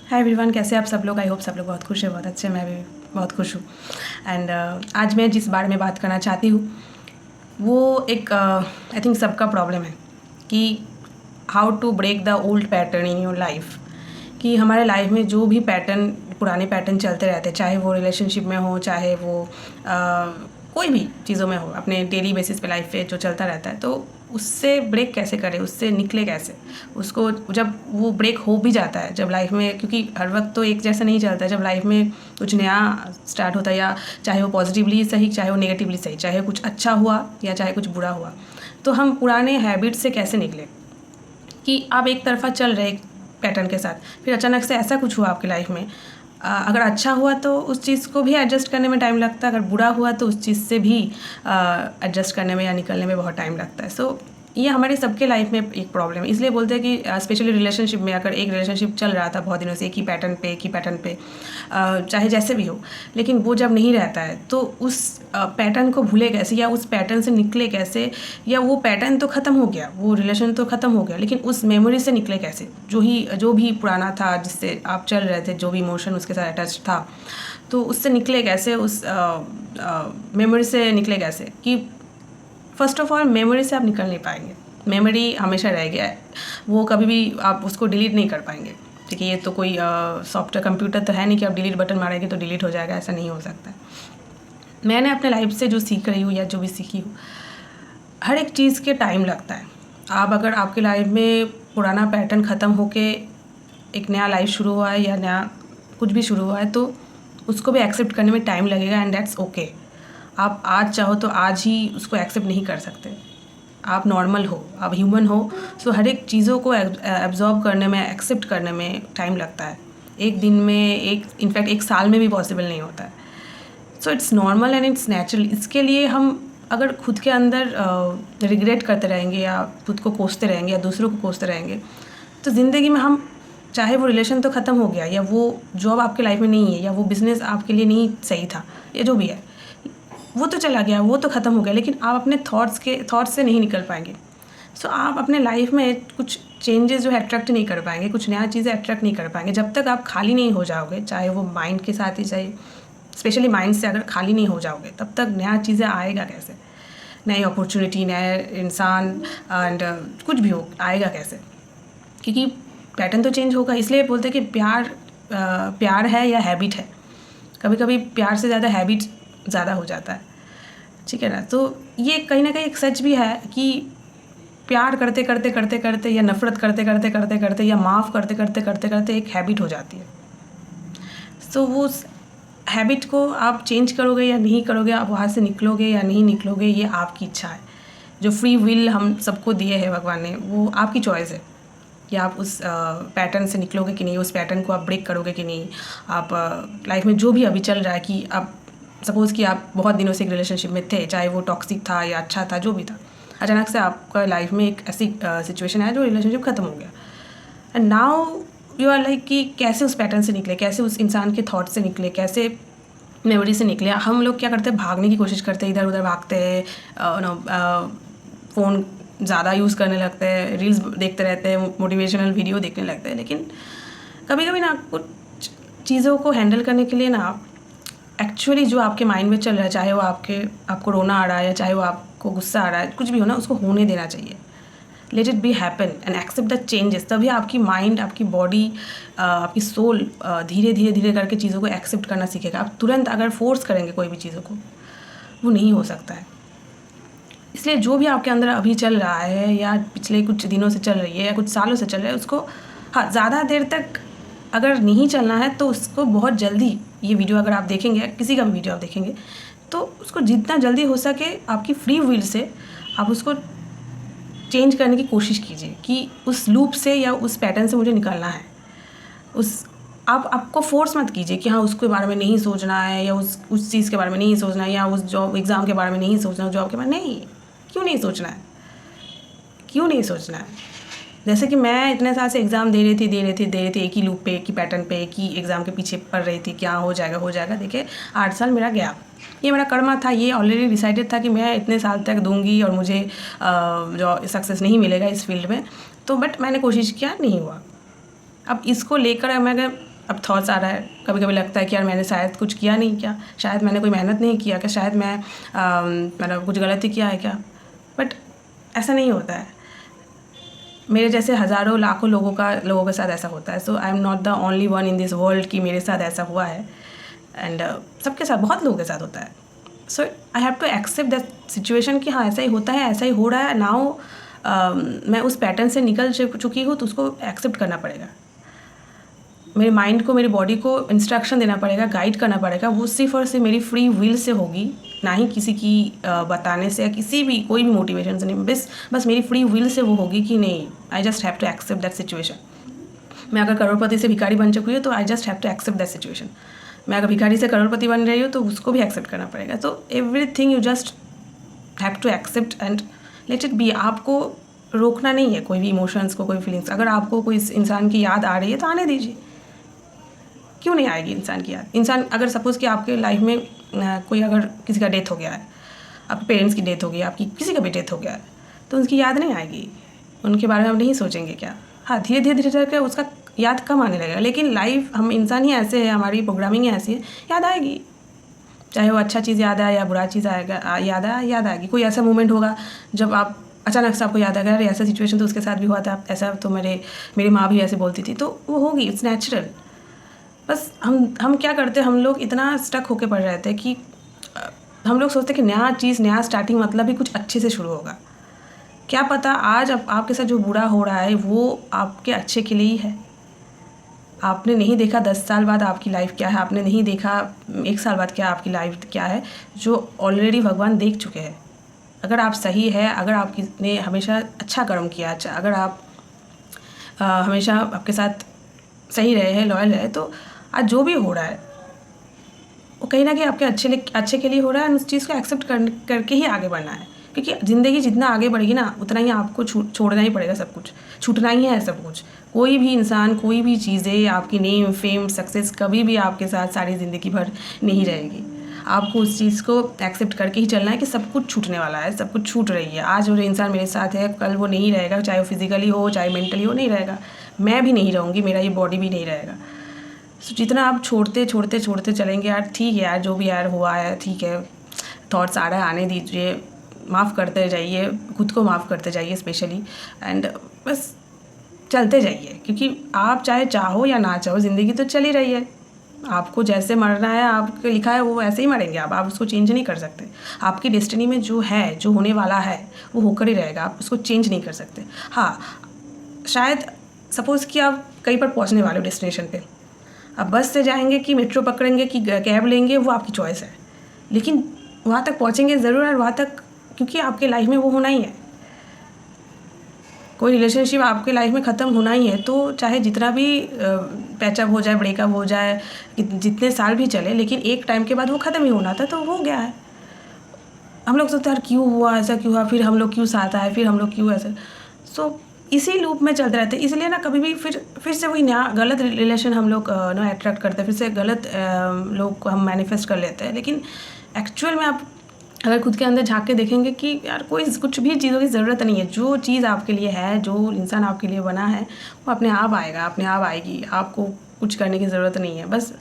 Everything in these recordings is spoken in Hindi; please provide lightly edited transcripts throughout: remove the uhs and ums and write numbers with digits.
हाय एवरीवन, कैसे आप सब लोग। आई होप सब लोग बहुत खुश है, बहुत अच्छे। मैं भी बहुत खुश हूँ। एंड आज मैं जिस बारे में बात करना चाहती हूँ वो एक आई थिंक सबका प्रॉब्लम है कि how to break the old pattern in your life. कि हमारे लाइफ में जो भी पैटर्न, पुराने पैटर्न चलते रहते हैं, चाहे वो रिलेशनशिप में हो, चाहे वो कोई भी चीज़ों में हो, अपने डेली बेसिस पे लाइफ पे जो चलता रहता है, तो उससे ब्रेक कैसे करें, उससे निकले कैसे। उसको जब वो ब्रेक हो भी जाता है, जब लाइफ में, क्योंकि हर वक्त तो एक जैसा नहीं चलता है, जब लाइफ में कुछ नया स्टार्ट होता है, या चाहे वो पॉजिटिवली सही, चाहे वो नेगेटिवली सही, चाहे कुछ अच्छा हुआ या चाहे कुछ बुरा हुआ, तो हम पुराने हैबिट से कैसे निकले। कि आप एक तरफा चल रहे एक पैटर्न के साथ, फिर अचानक से ऐसा कुछ हुआ आपकी लाइफ में, अगर अच्छा हुआ तो उस चीज़ को भी एडजस्ट करने में टाइम लगता है, अगर बुरा हुआ तो उस चीज़ से भी एडजस्ट करने में या निकलने में बहुत टाइम लगता है। सो ये हमारे सबके लाइफ में एक प्रॉब्लम है। इसलिए बोलते हैं कि स्पेशली रिलेशनशिप में, अगर एक रिलेशनशिप चल रहा था बहुत दिनों से एक ही पैटर्न पे चाहे जैसे भी हो, लेकिन वो जब नहीं रहता है तो उस पैटर्न को भूले कैसे, या उस पैटर्न से निकले कैसे, या वो पैटर्न तो ख़त्म हो गया, वो रिलेशन तो ख़त्म हो गया, लेकिन उस मेमोरी से निकले कैसे, जो भी पुराना था, जिससे आप चल रहे थे, जो भी इमोशन उसके साथ अटैच था, तो उससे निकले कैसे, उस मेमोरी से निकले कैसे। कि फर्स्ट ऑफ ऑल मेमोरी से आप निकल नहीं पाएंगे। मेमोरी हमेशा रह गया है, वो कभी भी आप उसको डिलीट नहीं कर पाएंगे। ठीक है, ये तो कोई सॉफ्टवेयर कंप्यूटर तो है नहीं कि आप डिलीट बटन मारेंगे तो डिलीट हो जाएगा, ऐसा नहीं हो सकता है। मैंने अपने लाइफ से जो सीख रही हूँ या जो भी सीखी हूँ, हर एक चीज़ के टाइम लगता है। आप अगर आपकी लाइफ में पुराना पैटर्न ख़त्म होके एक नया लाइफ शुरू हुआ है या नया कुछ भी शुरू हुआ है, तो उसको भी एक्सेप्ट करने में टाइम लगेगा, एंड दैट्स ओके। आप आज चाहो तो आज ही उसको एक्सेप्ट नहीं कर सकते। आप नॉर्मल हो, आप ह्यूमन हो, सो हर एक चीज़ों को एब्जॉर्ब करने में, एक्सेप्ट करने में टाइम लगता है। एक दिन में, इनफैक्ट एक साल में भी पॉसिबल नहीं होता है। So it's normal and it's natural. इसके लिए हम अगर खुद के अंदर रिग्रेट करते रहेंगे, या खुद को कोसते रहेंगे, या दूसरों को कोसते रहेंगे, तो ज़िंदगी में हम, चाहे वो रिलेशन तो ख़त्म हो गया, या वो जॉब आपके लाइफ में नहीं है, या वो बिज़नेस आपके लिए नहीं सही था, या जो भी है, वो तो चला गया, वो तो ख़त्म हो गया, लेकिन आप अपने थॉट्स से नहीं निकल पाएंगे। सो आप अपने लाइफ में कुछ चेंजेस जो है अट्रैक्ट नहीं कर पाएंगे, कुछ नया चीज़ें अट्रैक्ट नहीं कर पाएंगे जब तक आप खाली नहीं हो जाओगे। चाहे वो माइंड के साथ ही, चाहे स्पेशली माइंड से अगर खाली नहीं हो जाओगे, तब तक नया चीज़ें आएगा कैसे, नई अपॉर्चुनिटी, नए इंसान, एंड कुछ भी हो आएगा कैसे। क्योंकि पैटर्न तो चेंज होगा। इसलिए बोलते हैं कि प्यार है या हैबिट है। कभी कभी प्यार से ज़्यादा हैबिट ज़्यादा हो जाता है, ठीक है ना। तो ये कहीं ना कहीं एक सच भी है कि प्यार करते करते या नफ़रत करते या माफ़ करते एक हैबिट हो जाती है। तो वो हैबिट को आप चेंज करोगे या नहीं करोगे, आप वहाँ से निकलोगे या नहीं निकलोगे, ये आपकी इच्छा है। जो फ्री विल हम सबको दिए है भगवान ने, वो आपकी चॉइस है कि आप उस पैटर्न से निकलोगे कि नहीं, उस पैटर्न को आप ब्रेक करोगे कि नहीं। आप लाइफ में जो भी अभी चल रहा है, कि आप सपोज़ कि आप बहुत दिनों से एक रिलेशनशिप में थे, चाहे वो टॉक्सिक था या अच्छा था, जो भी था, अचानक से आपका लाइफ में एक ऐसी सिचुएशन है जो रिलेशनशिप ख़त्म हो गया, and now you are like कि कैसे उस पैटर्न से निकले, कैसे उस इंसान के थॉट से निकले, कैसे मेमोरी से निकले। हम लोग क्या करते हैं, भागने की कोशिश करते हैं, इधर उधर भागते हैं, फ़ोन ज़्यादा यूज़ करने लगते हैं, रील्स देखते रहते हैं, मोटिवेशनल वीडियो देखने लगते हैं। लेकिन कभी कभी ना कुछ चीज़ों को हैंडल करने के लिए ना, एक्चुअली जो आपके माइंड में चल रहा है, चाहे वो आपको रोना आ रहा है, या चाहे वो आपको गुस्सा आ रहा है, कुछ भी हो ना, उसको होने देना चाहिए। Let it be happen and accept the changes. तभी आपकी माइंड, आपकी बॉडी, आपकी सोल धीरे करके चीज़ों को एक्सेप्ट करना सीखेगा। आप तुरंत अगर फोर्स करेंगे कोई भी चीज़ों को, वो नहीं हो सकता है। इसलिए जो भी आपके अंदर अभी चल रहा है, या पिछले कुछ दिनों से चल रही है, या कुछ सालों से चल रहा है, उसको हाँ ज़्यादा देर तक अगर नहीं चलना है, तो उसको बहुत जल्दी, ये वीडियो अगर आप देखेंगे, किसी का भी वीडियो आप देखेंगे, तो उसको जितना जल्दी हो सके आपकी फ्री विल से आप उसको चेंज करने की कोशिश कीजिए। कि उस लूप से या उस पैटर्न से मुझे निकलना है। आपको फोर्स मत कीजिए कि हाँ उसके बारे में नहीं सोचना है, या उस चीज़ के बारे में नहीं सोचना है, या उस जॉब एग्ज़ाम के बारे में नहीं सोचना है, जॉब के बारे में नहीं। क्यों नहीं सोचना है, क्यों नहीं सोचना है। जैसे कि मैं इतने साल से एग्ज़ाम दे रही थी, एक ही लूप पे, एक ही पैटर्न पे, एक ही एग्ज़ाम के पीछे पड़ रही थी, क्या हो जाएगा। देखिए 8 साल मेरा गया, ये मेरा कर्मा था, ये ऑलरेडी डिसाइडेड था कि मैं इतने साल तक दूंगी और मुझे जो सक्सेस नहीं मिलेगा इस फील्ड में। तो बट मैंने कोशिश किया, नहीं हुआ। अब इसको लेकर मैं अगर अब थॉट्स आ रहा है, कभी कभी लगता है कि यार मैंने शायद कुछ किया नहीं क्या, शायद मैंने कोई मेहनत नहीं किया क्या, शायद मैं मतलब कुछ गलती किया है क्या। बट ऐसा नहीं होता है। मेरे जैसे हज़ारों लाखों लोगों के साथ ऐसा होता है। So I am not the only one in this world कि मेरे साथ ऐसा हुआ है। एंड सबके साथ, बहुत लोगों के साथ होता है। So I have to accept that situation कि हाँ ऐसा ही होता है, ऐसा ही हो रहा है। नाउ मैं उस पैटर्न से निकल चुकी हूँ, तो उसको एक्सेप्ट करना पड़ेगा। मेरे माइंड को, मेरी बॉडी को इंस्ट्रक्शन देना पड़ेगा, गाइड करना पड़ेगा। वो सिर्फ और सिर्फ मेरी फ्री विल से होगी, ना ही किसी की बताने से या किसी भी कोई भी मोटिवेशन से नहीं। बस मेरी फ्री विल से वो होगी कि नहीं, I just have to accept that situation. मैं अगर करोड़पति से भिखारी बन चुकी हूँ तो I just have to accept that situation. मैं अगर भिखारी से करोड़पति बन रही हूँ तो उसको भी एक्सेप्ट करना पड़ेगा। तो everything you just have to accept and let it be. आपको रोकना नहीं है कोई भी इमोशंस को, कोई फीलिंग्स। अगर आपको कोई इंसान की याद आ रही है तो आने दीजिए, क्यों नहीं आएगी इंसान की याद। इंसान अगर सपोज़ कि आपके लाइफ में कोई अगर किसी का डेथ हो गया है, आपके पेरेंट्स की डेथ हो गई, आपकी किसी का भी डेथ हो गया है, तो उनकी याद नहीं आएगी, उनके बारे में हम नहीं सोचेंगे क्या। हाँ, धीरे धीरे करके उसका याद कम आने लगेगा। लेकिन लाइफ, हम इंसान ही ऐसे है, हमारी प्रोग्रामिंग ही ऐसी है, याद आएगी। चाहे वो अच्छा चीज़ याद आए या बुरा चीज़ आएगा, याद आएगी। कोई ऐसा मोमेंट होगा जब आप अचानक से आपको याद आएगा, अरे ऐसा सिचुएशन तो उसके साथ भी हुआ था, ऐसा तो मेरी माँ भी ऐसे बोलती थी, तो वो होगी, इट्स नेचुरल। बस हम क्या करते हैं, हम लोग इतना स्टक होके पड़ रहे थे कि हम लोग सोचते हैं कि नया स्टार्टिंग मतलब ही कुछ अच्छे से शुरू होगा। क्या पता आज आपके साथ जो बुरा हो रहा है वो आपके अच्छे के लिए ही है। आपने नहीं देखा 10 साल बाद आपकी लाइफ क्या है, आपने नहीं देखा 1 साल बाद क्या आपकी लाइफ क्या है, जो ऑलरेडी भगवान देख चुके हैं। अगर आप सही है, अगर आपने हमेशा अच्छा कर्म किया, अगर आप हमेशा आपके साथ सही रहे हैं, लॉयल रहे, तो आज जो भी हो रहा है वो कहीं ना कहीं आपके अच्छे के लिए हो रहा है। उस चीज़ को एक्सेप्ट करके ही आगे बढ़ना है, क्योंकि ज़िंदगी जितना आगे बढ़ेगी ना, उतना ही आपको छोड़ना ही पड़ेगा सब कुछ, छूटना ही है सब कुछ। कोई भी इंसान, कोई भी चीज़ें, आपकी नेम, फेम, सक्सेस कभी भी आपके साथ सारी ज़िंदगी भर नहीं रहेगी। आपको उस चीज़ को एक्सेप्ट करके ही चलना है कि सब कुछ छूटने वाला है, सब कुछ छूट रही है। आज वो इंसान मेरे साथ है, कल वो नहीं रहेगा, चाहे वो फिजिकली हो, चाहे मेंटली हो, नहीं रहेगा। मैं भी नहीं रहूँगी, मेरा ये बॉडी भी नहीं रहेगा। सो जितना आप छोड़ते चलेंगे, यार ठीक है, यार जो भी यार हुआ है ठीक है, थॉट्स आ रहा है, आने दीजिए, माफ़ करते जाइए, खुद को माफ़ करते जाइए स्पेशली, एंड बस चलते जाइए। क्योंकि आप चाहो या ना चाहो, ज़िंदगी तो चल ही रही है। आपको जैसे मरना है, आपको लिखा है वो ऐसे ही मरेंगे आप उसको चेंज नहीं कर सकते। आपकी डेस्टिनी में जो है, जो होने वाला है, वो होकर ही रहेगा, आप उसको चेंज नहीं कर सकते। हाँ, शायद सपोज़ कि आप कहीं पर पहुंचने वाले हो डेस्टिनेशन पे, आप बस से जाएंगे कि मेट्रो पकड़ेंगे कि कैब लेंगे, वो आपकी चॉइस है, लेकिन वहाँ तक पहुँचेंगे ज़रूर। और वहाँ तक, क्योंकि आपके लाइफ में वो होना ही है, कोई रिलेशनशिप आपके लाइफ में ख़त्म होना ही है। तो चाहे जितना भी पैचअप हो जाए, ब्रेकअप हो जाए, जितने साल भी चले, लेकिन एक टाइम के बाद वो ख़त्म ही होना था, तो हो गया है। हम लोग सोचते हैं यार क्यों हुआ, ऐसा क्यों हुआ, फिर हम लोग क्यों साथ आए, फिर हम लोग क्यों ऐसे। सो इसी लूप में चलते रहते हैं। इसलिए ना कभी भी फिर से वही नया गलत रिलेशन हम लोग ना अट्रैक्ट करते हैं, फिर से गलत लोग को हम मैनिफेस्ट कर लेते हैं। लेकिन एक्चुअल में आप अगर खुद के अंदर झांक के देखेंगे कि यार कुछ भी चीज़ों की ज़रूरत नहीं है। जो चीज़ आपके लिए है, जो इंसान आपके लिए बना है, वो अपने आप आएगा, अपने आप आएगी। आपको कुछ करने की ज़रूरत नहीं है। बस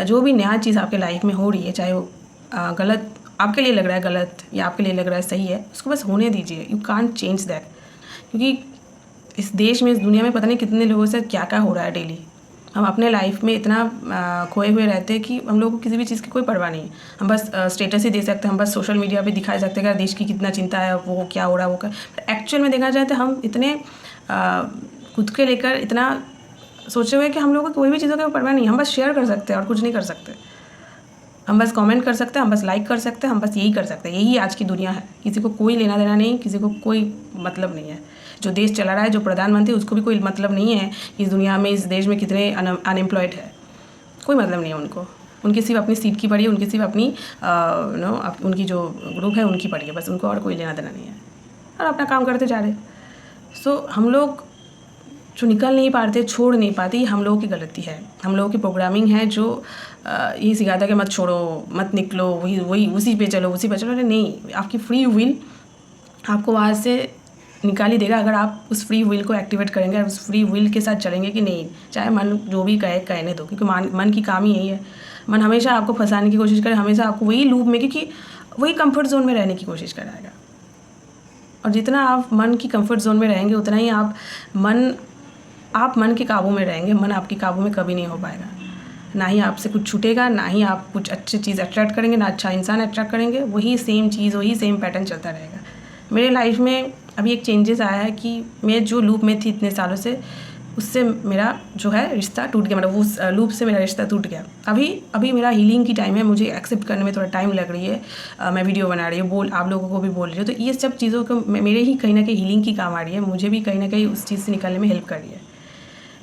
जो भी नया चीज़ आपके लाइफ में हो रही है, चाहे वो गलत आपके लिए लग रहा है, गलत या आपके लिए लग रहा है सही है, उसको बस होने दीजिए। You can't change that. क्योंकि इस देश में, इस दुनिया में पता नहीं कितने लोगों से क्या क्या हो रहा है डेली। हम अपने लाइफ में इतना खोए हुए रहते हैं कि हम लोगों को किसी भी चीज़ की कोई परवाह नहीं। हम बस स्टेटस ही दे सकते हैं, हम बस सोशल मीडिया पे दिखा सकते हैं कि देश की कितना चिंता है, वो क्या हो रहा है, वो क्या। एक्चुअल में देखा जाए तो हम इतने खुद के लेकर इतना सोचे हुए कि हम लोगों को कोई भी चीज़ों की परवाह नहीं। हम बस शेयर कर सकते हैं और कुछ नहीं कर सकते। हम बस कमेंट कर सकते हैं, हम बस लाइक कर सकते हैं, हम बस यही कर सकते हैं। यही आज की दुनिया है। किसी को कोई लेना देना नहीं, किसी को कोई मतलब नहीं है। जो देश चला रहा है, जो प्रधानमंत्री, उसको भी कोई मतलब नहीं है कि इस दुनिया में, इस देश में कितने अनएम्प्लॉयड है। कोई मतलब नहीं है उनको। उनकी सिर्फ अपनी सीट की पड़ी है, उनकी सिर्फ अपनी उनकी जो ग्रुप है उनकी पड़ी है, बस उनको और कोई लेना देना नहीं है, और अपना काम करते जा रहे। सो हम लोग जो निकल नहीं पाते, छोड़ नहीं पाते, हम लोगों की गलती है, हम लोगों की प्रोग्रामिंग है जो ये सिखाता है कि मत छोड़ो, मत निकलो, वही उसी पे चलो। अरे नहीं, आपकी फ्री विल आपको वहाँ से निकाल ही देगा अगर आप उस फ्री विल को एक्टिवेट करेंगे, उस फ्री विल के साथ चलेंगे कि नहीं, चाहे मन जो भी कहे कहने दो, क्योंकि मन की काम ही यही है। मन हमेशा आपको फंसाने की कोशिश करे, हमेशा आपको वही लूप में, क्योंकि वही कंफर्ट जोन में रहने की कोशिश कराएगा। और जितना आप मन की कंफर्ट जोन में रहेंगे उतना ही आप मन के काबू में रहेंगे। मन आपके काबू में कभी नहीं हो पाएगा, ना ही आपसे कुछ छूटेगा, ना ही आप कुछ अच्छी चीज़ अट्रैक्ट करेंगे, ना अच्छा इंसान अट्रैक्ट करेंगे। वही सेम चीज़, वही सेम पैटर्न चलता रहेगा। मेरे लाइफ में अभी एक चेंजेस आया है कि मैं जो लूप में थी इतने सालों से, उससे मेरा जो है रिश्ता टूट गया, मतलब उस लूप से मेरा रिश्ता टूट गया। अभी मेरा हीलिंग की टाइम है, मुझे एक्सेप्ट करने में थोड़ा टाइम लग रही है। मैं वीडियो बना रही हूँ, आप लोगों को भी बोल रही हूँ, तो ये सब चीज़ों को मेरे ही कहीं ना कहीं हीलिंग की काम आ रही है, मुझे भी कहीं ना कहीं उस चीज़ से निकलने में हेल्प कर रही है।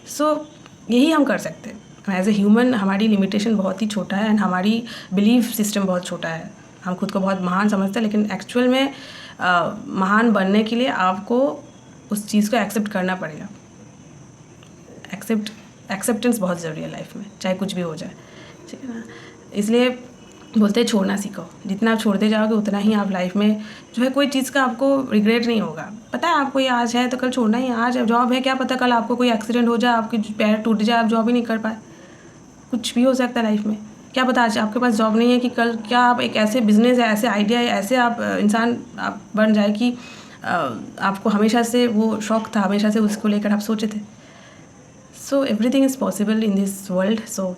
सो यही हम कर सकते हैं एज ए ह्यूमन। हमारी लिमिटेशन बहुत ही छोटा है एंड हमारी बिलीफ सिस्टम बहुत छोटा है। हम खुद को बहुत महान समझते हैं, लेकिन एक्चुअल में महान बनने के लिए आपको उस चीज़ को एक्सेप्ट करना पड़ेगा। एक्सेप्टेंस बहुत ज़रूरी है लाइफ में, चाहे कुछ भी हो जाए, ठीक है ना। इसलिए बोलते हैं छोड़ना सीखो। जितना आप छोड़ते जाओगे उतना ही आप लाइफ में जो है कोई चीज़ का आपको रिग्रेट नहीं होगा। पता है आपको ये आज है तो कल छोड़ना ही, आज जॉब है, क्या पता कल आपको कोई एक्सीडेंट हो जाए, आपके पैर टूट जाए, आप जॉब ही नहीं कर पाए। कुछ भी हो सकता है लाइफ में, क्या पता आज आपके पास जॉब नहीं है कि कल क्या आप एक ऐसे बिजनेस है, ऐसे आइडिया है, ऐसे आप इंसान आप बन जाए कि आपको हमेशा से वो शौक था, हमेशा से उसको लेकर आप सोचे थे। So everything is possible in this world. So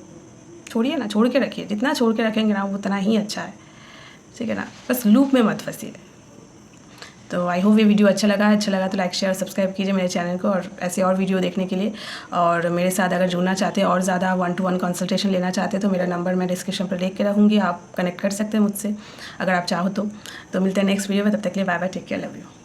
छोड़िए ना, छोड़ के रखिए, जितना छोड़ के रखेंगे ना उतना ही अच्छा है, ठीक है ना। बस लूप में मत फंसिए। तो आई होप ये वीडियो अच्छा लगा तो लाइक शेयर सब्सक्राइब कीजिए मेरे चैनल को, और ऐसे और वीडियो देखने के लिए। और मेरे साथ अगर जुड़ना चाहते हैं और ज़्यादा 1-to-1 कंसल्टेशन लेना चाहते हैं तो मेरा नंबर मैं डिस्क्रिप्शन पर लिख के रखूँगी, आप कनेक्ट कर सकते हैं मुझसे अगर आप चाहो तो। मिलते हैं नेक्स्ट वीडियो में, तब तक के लिए bye bye, take care, love you.